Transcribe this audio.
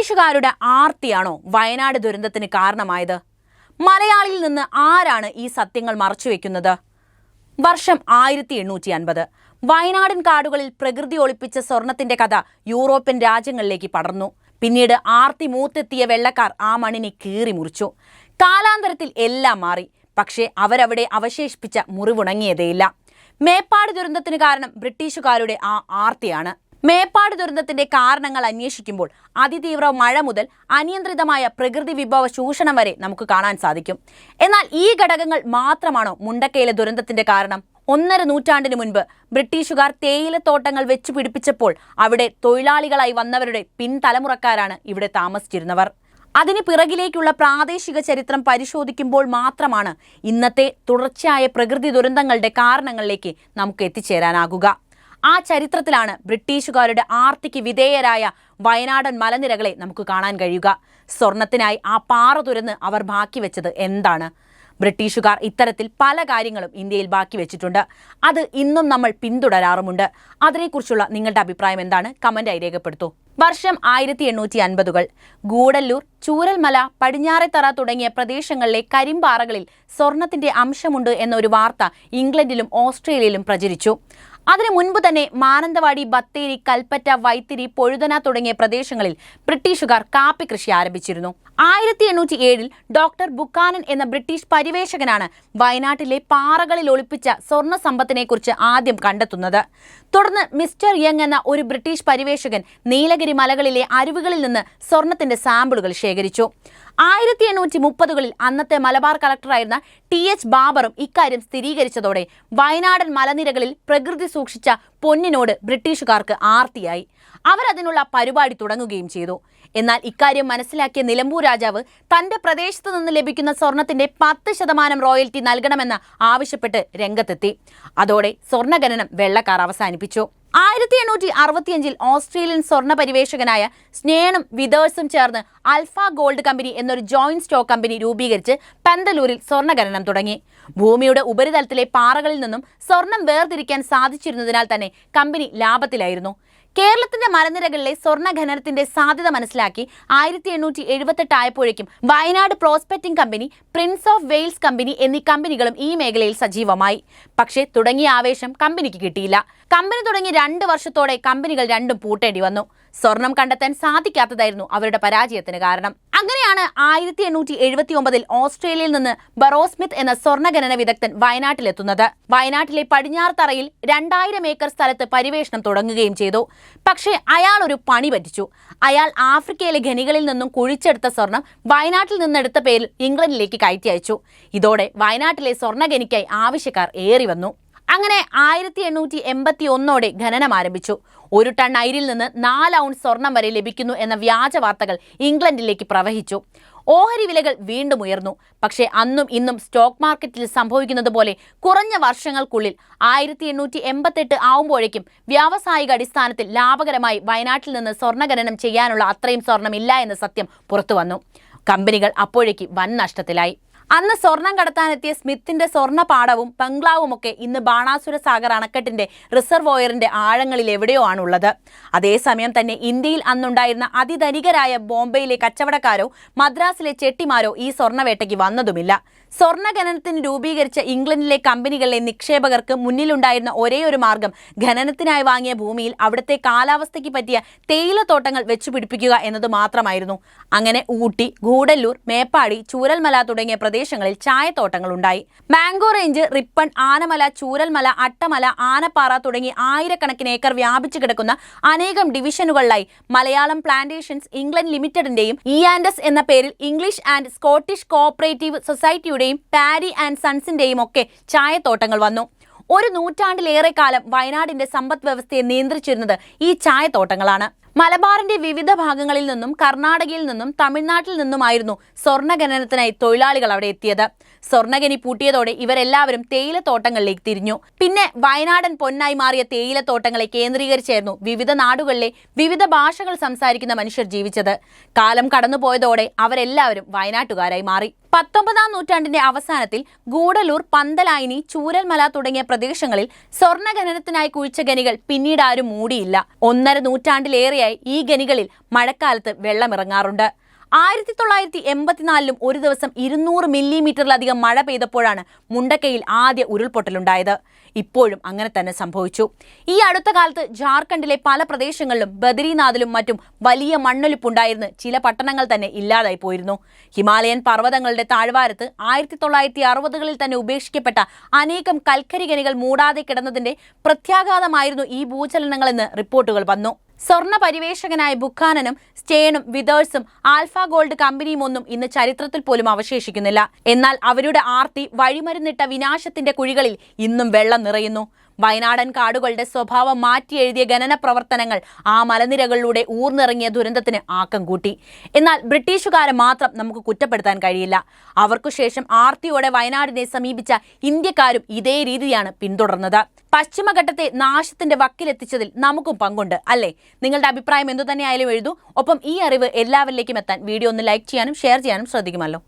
ബ്രിട്ടീഷുകാരുടെ ആർത്തിയാണോ വയനാട് ദുരന്തത്തിന് കാരണമായത്? മലയാളിയിൽ നിന്ന് ആരാണ് ഈ സത്യങ്ങൾ മറച്ചുവെക്കുന്നത്? വർഷം 1850. വയനാടൻ കാടുകളിൽ പ്രകൃതി ഒളിപ്പിച്ച സ്വർണത്തിന്റെ കഥ യൂറോപ്യൻ രാജ്യങ്ങളിലേക്ക് പടർന്നു. പിന്നീട് ആർത്തി മൂത്തെത്തിയ വെള്ളക്കാർ ആ മണ്ണിനെ കീറി മുറിച്ചു. കാലാന്തരത്തിൽ എല്ലാം മാറി. പക്ഷേ അവരവിടെ അവശേഷിപ്പിച്ച മുറിവുണങ്ങിയതേയില്ല. മേപ്പാട് ദുരന്തത്തിന് കാരണം ബ്രിട്ടീഷുകാരുടെ ആ ആർത്തിയാണ്. മേപ്പാട് ദുരന്തത്തിന്റെ കാരണങ്ങൾ അന്വേഷിക്കുമ്പോൾ അതിതീവ്ര മഴ മുതൽ അനിയന്ത്രിതമായ പ്രകൃതി വിഭവ ചൂഷണം വരെ നമുക്ക് കാണാൻ സാധിക്കും. എന്നാൽ ഈ ഘടകങ്ങൾ മാത്രമാണോ മുണ്ടക്കയിലെ ദുരന്തത്തിന്റെ കാരണം? 1.5 നൂറ്റാണ്ടിന് മുൻപ് ബ്രിട്ടീഷുകാർ തേയിലത്തോട്ടങ്ങൾ വെച്ചു പിടിപ്പിച്ചപ്പോൾ അവിടെ തൊഴിലാളികളായി വന്നവരുടെ പിൻതലമുറക്കാരാണ് ഇവിടെ താമസിച്ചിരുന്നവർ. അതിന് പിറകിലേക്കുള്ള പ്രാദേശിക ചരിത്രം പരിശോധിക്കുമ്പോൾ മാത്രമാണ് ഇന്നത്തെ തുടർച്ചയായ പ്രകൃതി ദുരന്തങ്ങളുടെ കാരണങ്ങളിലേക്ക് നമുക്ക് എത്തിച്ചേരാനാകുക. ആ ചരിത്രത്തിലാണ് ബ്രിട്ടീഷുകാരുടെ ആർത്തിക്ക് വിധേയരായ വയനാടൻ മലനിരകളെ നമുക്ക് കാണാൻ കഴിയുക. സ്വർണത്തിനായി ആ പാറ തുരന്ന് അവർ ബാക്കി വെച്ചത് എന്താണ്? ബ്രിട്ടീഷുകാർ ഇത്തരത്തിൽ പല കാര്യങ്ങളും ഇന്ത്യയിൽ ബാക്കി വെച്ചിട്ടുണ്ട്. അത് ഇന്നും നമ്മൾ പിന്തുടരാറുമുണ്ട്. അതിനെക്കുറിച്ചുള്ള നിങ്ങളുടെ അഭിപ്രായം എന്താണ്? കമന്റായി രേഖപ്പെടുത്തൂ. വർഷം 1850-കൾ. ഗൂഡല്ലൂർ, ചൂരൽമല, പടിഞ്ഞാറേത്തറ തുടങ്ങിയ പ്രദേശങ്ങളിലെ കരിമ്പാറകളിൽ സ്വർണത്തിന്റെ അംശമുണ്ട് എന്നൊരു വാർത്ത ഇംഗ്ലണ്ടിലും ഓസ്ട്രേലിയയിലും പ്രചരിച്ചു. അതിനു മുൻപ് തന്നെ മാനന്തവാടി, ബത്തേരി, കൽപ്പറ്റ, വൈത്തിരി, പൊഴുതന തുടങ്ങിയ പ്രദേശങ്ങളിൽ ബ്രിട്ടീഷുകാർ കാപ്പി കൃഷി ആരംഭിച്ചിരുന്നു. 1807 ഡോക്ടർ ബുക്കാനൻ എന്ന ബ്രിട്ടീഷ് പരിവേഷകനാണ് വയനാട്ടിലെ പാറകളിൽ ഒളിപ്പിച്ച സ്വർണ്ണ സമ്പത്തിനെക്കുറിച്ച് ആദ്യം കണ്ടെത്തുന്നത്. തുടർന്ന് മിസ്റ്റർ യങ് എന്ന ഒരു ബ്രിട്ടീഷ് പരിവേഷകൻ നീലഗിരി മലകളിലെ അരുവികളിൽ നിന്ന് സ്വർണത്തിന്റെ സാമ്പിളുകൾ ശേഖരിച്ചു. 1830കളിൽ അന്നത്തെ മലബാർ കളക്ടറായിരുന്ന TH ബാബറും ഇക്കാര്യം സ്ഥിരീകരിച്ചതോടെ വയനാടൻ മലനിരകളിൽ പ്രകൃതി സൂക്ഷിച്ച പൊന്നിനോട് ബ്രിട്ടീഷുകാർക്ക് ആർത്തിയായി. അവരതിനുള്ള പരിപാടി തുടങ്ങുകയും ചെയ്തു. എന്നാൽ ഇക്കാര്യം മനസ്സിലാക്കിയ നിലമ്പൂർ രാജാവ് തന്റെ പ്രദേശത്തു നിന്ന് ലഭിക്കുന്ന സ്വർണത്തിന്റെ 10% റോയൽറ്റി നൽകണമെന്ന് ആവശ്യപ്പെട്ട് രംഗത്തെത്തി. അതോടെ സ്വർണ്ണഖനനം വെള്ളക്കാർ അവസാനിപ്പിച്ചു. 1865 ഓസ്ട്രേലിയൻ സ്വർണ്ണ പരിവേഷകനായ സ്നേണും വിതേഴ്സും ചേർന്ന് അൽഫ ഗോൾഡ് കമ്പനി എന്നൊരു ജോയിന്റ് സ്റ്റോക്ക് കമ്പനി രൂപീകരിച്ച് പന്തലൂരിൽ സ്വർണ്ണഖനനം തുടങ്ങി. ഭൂമിയുടെ ഉപരിതലത്തിലെ പാറകളിൽ നിന്നും സ്വർണം വേർതിരിക്കാൻ സാധിച്ചിരുന്നതിനാൽ തന്നെ കമ്പനി ലാഭത്തിലായിരുന്നു. കേരളത്തിന്റെ മലനിരകളിലെ സ്വർണ്ണ ഖനനത്തിന്റെ സാധ്യത മനസ്സിലാക്കി 1878 ആയപ്പോഴേക്കും Wayanad prospecting company, Prince of Wales company എന്നീ കമ്പനികളും ഈ മേഖലയിൽ സജീവമായി. പക്ഷേ തുടങ്ങിയ ആവേശം കമ്പനിക്ക് കിട്ടിയില്ല. കമ്പനി തുടങ്ങി 2 വർഷത്തോടെ കമ്പനികൾ രണ്ടും പൂട്ടേണ്ടി വന്നു. സ്വർണം കണ്ടെത്താൻ സാധിക്കാത്തതായിരുന്നു അവരുടെ പരാജയത്തിന് കാരണം. അങ്ങനെയാണ് 1879 ഓസ്ട്രേലിയയിൽ നിന്ന് ബറോസ്മിത്ത് എന്ന സ്വർണ്ണഖനന വിദഗ്ധൻ വയനാട്ടിലെത്തുന്നത്. വയനാട്ടിലെ പടിഞ്ഞാറത്തറയിൽ 2000 ഏക്കർ സ്ഥലത്ത് പരിവേഷണം തുടങ്ങുകയും ചെയ്തു. പക്ഷേ അയാൾ ഒരു പണി പറ്റിച്ചു. അയാൾ ആഫ്രിക്കയിലെ ഖനികളിൽ നിന്നും കുഴിച്ചെടുത്ത സ്വർണം വയനാട്ടിൽ നിന്നെടുത്ത പേരിൽ ഇംഗ്ലണ്ടിലേക്ക് കയറ്റി അയച്ചു. ഇതോടെ വയനാട്ടിലെ സ്വർണ്ണഖനിക്കായി ആവശ്യക്കാർ ഏറി വന്നു. അങ്ങനെ 1881 ഖനനം ആരംഭിച്ചു. 1 ടൺ അയിരിൽ നിന്ന് 4 ഔൺസ് സ്വർണം വരെ ലഭിക്കുന്നു എന്ന വ്യാജ വാർത്തകൾ ഇംഗ്ലണ്ടിലേക്ക് പ്രവഹിച്ചു. ഓഹരി വിലകൾ വീണ്ടും ഉയർന്നു. പക്ഷേ അന്നും ഇന്നും സ്റ്റോക്ക് മാർക്കറ്റിൽ സംഭവിക്കുന്നത് പോലെ കുറഞ്ഞ വർഷങ്ങൾക്കുള്ളിൽ 1888 ആവുമ്പോഴേക്കും വ്യാവസായിക അടിസ്ഥാനത്തിൽ ലാഭകരമായി വയനാട്ടിൽ നിന്ന് സ്വർണ്ണഖനനം ചെയ്യാനുള്ള അത്രയും സ്വർണ്ണമില്ല എന്ന സത്യം പുറത്തുവന്നു. കമ്പനികൾ അപ്പോഴേക്ക് വൻ നഷ്ടത്തിലായി. അന്ന് സ്വർണം കടത്താനെത്തിയ സ്മിത്തിന്റെ സ്വർണ്ണ പാടവും ബംഗ്ലാവുമൊക്കെ ഇന്ന് ബാണാസുര സാഗർ അണക്കെട്ടിന്റെ റിസർവോയറിന്റെ ആഴങ്ങളിൽ എവിടെയോ ആണുള്ളത്. അതേസമയം തന്നെ ഇന്ത്യയിൽ അന്നുണ്ടായിരുന്ന അതിധനികരായ ബോംബെയിലെ കച്ചവടക്കാരോ മദ്രാസിലെ ചെട്ടിമാരോ ഈ സ്വർണ്ണവേട്ടയ്ക്ക് വന്നതുമില്ല. സ്വർണ്ണ ഖനനത്തിന് രൂപീകരിച്ച ഇംഗ്ലണ്ടിലെ കമ്പനികളിലെ നിക്ഷേപകർക്ക് മുന്നിലുണ്ടായിരുന്ന ഒരേയൊരു മാർഗം ഖനനത്തിനായി വാങ്ങിയ ഭൂമിയിൽ അവിടുത്തെ കാലാവസ്ഥയ്ക്ക് പറ്റിയ തേയിലത്തോട്ടങ്ങൾ വെച്ചുപിടിപ്പിക്കുക എന്നത് മാത്രമായിരുന്നു. അങ്ങനെ ഊട്ടി, ഗൂഡല്ലൂർ, മേപ്പാടി, ചൂരൽമല തുടങ്ങിയ പ്രദേശങ്ങളിൽ ചായത്തോട്ടങ്ങൾ ഉണ്ടായി. മാംഗോ റേഞ്ച്, റിപ്പൺ, ആനമല, ചൂരൽമല, അട്ടമല, ആനപ്പാറ തുടങ്ങി ആയിരക്കണക്കിന് ഏക്കർ വ്യാപിച്ചു കിടക്കുന്ന അനേകം ഡിവിഷനുകളിലായി മലയാളം പ്ലാന്റേഷൻസ് ഇംഗ്ലണ്ട് ലിമിറ്റഡിന്റെയും E&S എന്ന പേരിൽ ഇംഗ്ലീഷ് ആൻഡ് സ്കോട്ടിഷ് കോഓപ്പറേറ്റീവ് സൊസൈറ്റിയുടെയും പാരി ആൻഡ് സൺസിന്റെയും ഒക്കെ ചായത്തോട്ടങ്ങൾ വന്നു. 1 നൂറ്റാണ്ടിലേറെ കാലം വയനാടിന്റെ സമ്പദ് വ്യവസ്ഥയെ നിയന്ത്രിച്ചിരുന്നത് ഈ ചായത്തോട്ടങ്ങളാണ്. മലബാറിന്റെ വിവിധ ഭാഗങ്ങളിൽ നിന്നും കർണാടകയിൽ നിന്നും തമിഴ്നാട്ടിൽ നിന്നുമായിരുന്നു സ്വർണ്ണഖനനത്തിനായി തൊഴിലാളികൾ അവിടെ എത്തിയത്. സ്വർണ്ണഖനി പൂട്ടിയതോടെ ഇവരെല്ലാവരും തേയിലത്തോട്ടങ്ങളിലേക്ക് തിരിഞ്ഞു. പിന്നെ വയനാടൻ പൊന്നായി മാറിയ തേയിലത്തോട്ടങ്ങളെ കേന്ദ്രീകരിച്ചായിരുന്നു വിവിധ നാടുകളിലെ വിവിധ ഭാഷകൾ സംസാരിക്കുന്ന മനുഷ്യർ ജീവിച്ചത്. കാലം കടന്നുപോയതോടെ അവരെല്ലാവരും വയനാട്ടുകാരായി മാറി. 19ാം നൂറ്റാണ്ടിന്റെ അവസാനത്തിൽ ഗൂഡല്ലൂർ, പന്തലായിനി, ചൂരൽമല തുടങ്ങിയ പ്രദേശങ്ങളിൽ സ്വർണ്ണഖനനത്തിനായി കുഴിച്ച ഖനികൾ പിന്നീട് ആരും മൂടിയില്ല. 1.5 നൂറ്റാണ്ടിലേറെ സാധാരണയായി ഈ ഖനികളിൽ മഴക്കാലത്ത് വെള്ളമിറങ്ങാറുണ്ട്. 1984 ഒരു ദിവസം 200 മില്ലിമീറ്ററിലധികം മഴ പെയ്തപ്പോഴാണ് മുണ്ടക്കയിൽ ആദ്യ ഉരുൾപൊട്ടലുണ്ടായത്. ഇപ്പോഴും അങ്ങനെ തന്നെ സംഭവിച്ചു. ഈ അടുത്ത കാലത്ത് ജാർഖണ്ഡിലെ പല പ്രദേശങ്ങളിലും ബദരീനാഥിലും മറ്റും വലിയ മണ്ണൊലിപ്പുണ്ടായിരുന്ന് ചില പട്ടണങ്ങൾ തന്നെ ഇല്ലാതായി പോയിരുന്നു. ഹിമാലയൻ പർവ്വതങ്ങളുടെ താഴ്വാരത്ത് 1960കളിൽ തന്നെ ഉപേക്ഷിക്കപ്പെട്ട അനേകം കൽക്കരി ഖനികൾ മൂടാതെ കിടന്നതിന്റെ പ്രത്യാഘാതമായിരുന്നു ഈ ഭൂചലനങ്ങളെന്ന് റിപ്പോർട്ടുകൾ വന്നു. സ്വർണ്ണ പരിവേഷകനായ ബുഖാനനും സ്റ്റേണും വിതേഴ്സും ആൽഫ ഗോൾഡ് കമ്പനിയും ഒന്നും ഇന്ന് ചരിത്രത്തിൽ പോലും അവശേഷിക്കുന്നില്ല. എന്നാൽ അവരുടെ ആർത്തി വഴിമരുന്നിട്ട വിനാശത്തിന്റെ കുഴികളിൽ ഇന്നും വെള്ളം നിറയുന്നു. വയനാടൻ കാടുകളുടെ സ്വഭാവം മാറ്റിയെഴുതിയ ഖനന പ്രവർത്തനങ്ങൾ ആ മലനിരകളിലൂടെ ഊർന്നിറങ്ങിയ ദുരന്തത്തിന് ആക്കം കൂട്ടി. എന്നാൽ ബ്രിട്ടീഷുകാരെ മാത്രം നമുക്ക് കുറ്റപ്പെടുത്താൻ കഴിയില്ല. അവർക്കു ശേഷം ആർത്തിയോടെ വയനാടിനെ സമീപിച്ച ഇന്ത്യക്കാരും ഇതേ രീതിയാണ് പിന്തുടർന്നത്. പശ്ചിമഘട്ടത്തെ നാശത്തിന്റെ വക്കിലെത്തിച്ചതിൽ നമുക്കും പങ്കുണ്ട് അല്ലേ? നിങ്ങളുടെ അഭിപ്രായം എന്തു തന്നെയായാലും എഴുതൂ. ഒപ്പം ഈ അറിവ് എല്ലാവരിലേക്കും എത്താൻ വീഡിയോ ഒന്ന് ലൈക്ക് ചെയ്യാനും ഷെയർ ചെയ്യാനും ശ്രദ്ധിക്കുമല്ലോ.